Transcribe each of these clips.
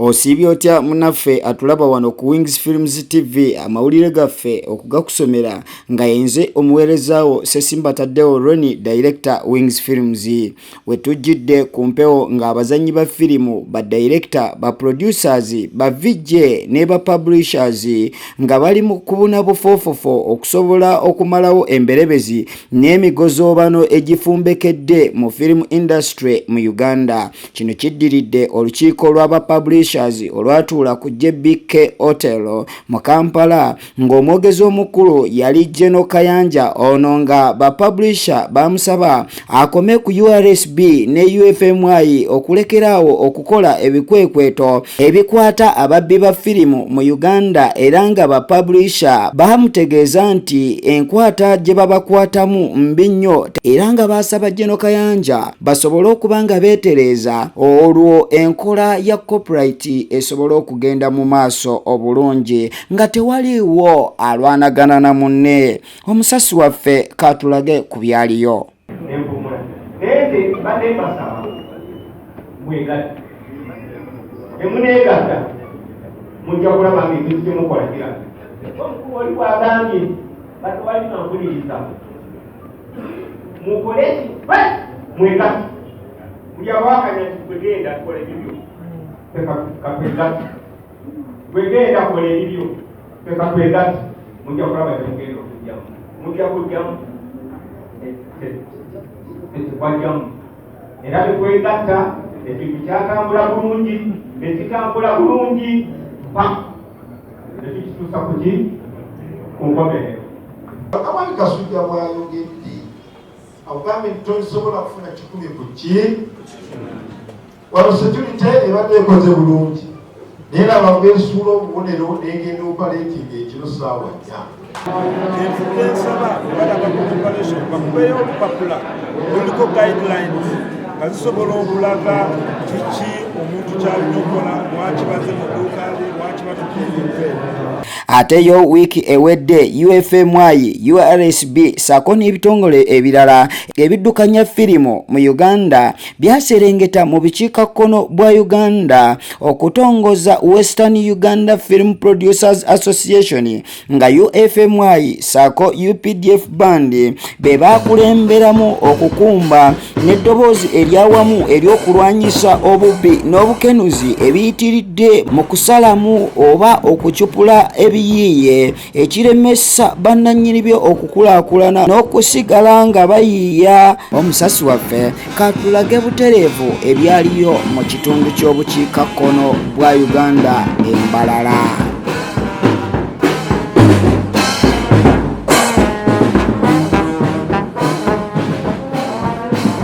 Osibye otya munaffe atulaba wano ku Wings Films TV amawulire gaffe okugakusomera nga yenze omuweerezaawo Sesimba Taddewo Ronnie director Wings Films. Wetujjidde ku mpewo ng'abazannyi ba firimu, ba director, ba producers, ba VJ ne ba publishers nga bali mu kubuna bufoofofo okusobola okumalawo emberebezi n'emigozoobano egifumbekedde mu film industry mu Uganda. Kino kiddiridde olukiiko lw'aba publishers olwatuula ku JBK Hotel mu Kampala ng'omwogezi omukulu yali General Kayanja. Ono nga ba publisher bamusaba akome ku URSB ne UFMI okulekeraawo okukola ebikwekweto ebikwata ababbi ba firimu mu Uganda, era nga ba publisher bamutegeeza nti enkwata gye babakwatamu mbi nnyo, era nga basaba General Kayanja basobole okuba nga beetereeza olwo enkola ya copyright esobola okugenda mu maaso obulungi nga tewaliiwo alwanagana na munne. Omusasi waffe katulage ku byaliyo. Kwegenda kole ebyo peka kwegati mujja kulaba ekigendo kujjamu mujja kujjamu ekikwajamu era bekwegatta ekintu kyatambula bulungi ekitambula bulungi ekikituusa kuki ku nkomerero. Abandi Kasujja bwayogedde awugambye nti tosobola kufuna kikumi ku ki wano security ebadde ekoze bulungi naye laba beesuula obubonero n'egenda operating ekiro ssaawa nnya. Kyenvudde nsaba balaba ku operation bakubeeyo olupapula luliko guidelines nga zisobola okulaga kiki omuntu kyalina okukola, lwaki baze mu dduuka lye, lwaki batukeeredde. Ate yo wiiki ewedde UFMI, URSB sako n'ebitongole ebirala ebiddukanya firimu mu Uganda byaserengeta mu bukiikakkono bwa Uganda okutongoza Western Uganda Film Producers Association nga UFMI sako UPDF band be baakulemberamu okukumba n'eddoboozi eryawamu ery'okulwanyisa obubbi n'obukenuzi ebiyitiridde mu kusalamu oba okucupula ebiyiiye ekiremesa bannannyini byo okukulaakulana n'okusigala nga bayiiya. Omusasi waffe katulage butereevu ebyaliyo mu kitundu ky'obukiikakkono bwa Uganda e Mbarara.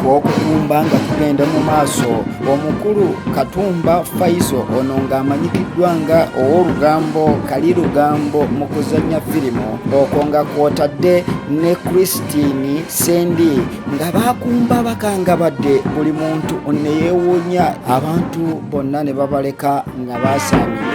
Okukumba nga tugenda mu maaso, omukulu Katumba Faizo ono ng'amanyikiddwa nga ow'olugambo Kali Lugambo mu kuzannya firimu, okwo nga kwotadde ne Christine Sendi nga bakumba bakangabadde buli muntu ne yeewuunya, abantu bonna ne babaleka nga basaamye.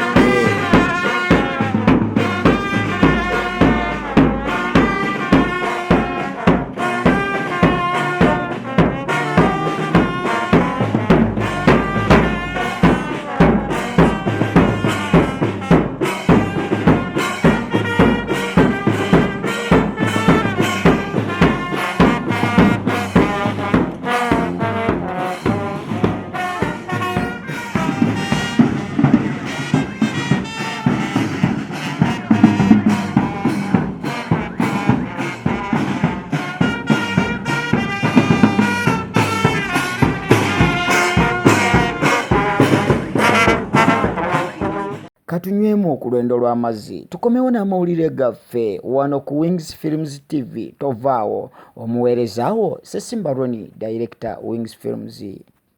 Katunywemu ku lwendo lw'amazzi tukomewo n'amawulire gaffe wano ku Wings Films TV. Tovaawo, omuweerezaawo Sesimba Ronnie director Wings Films.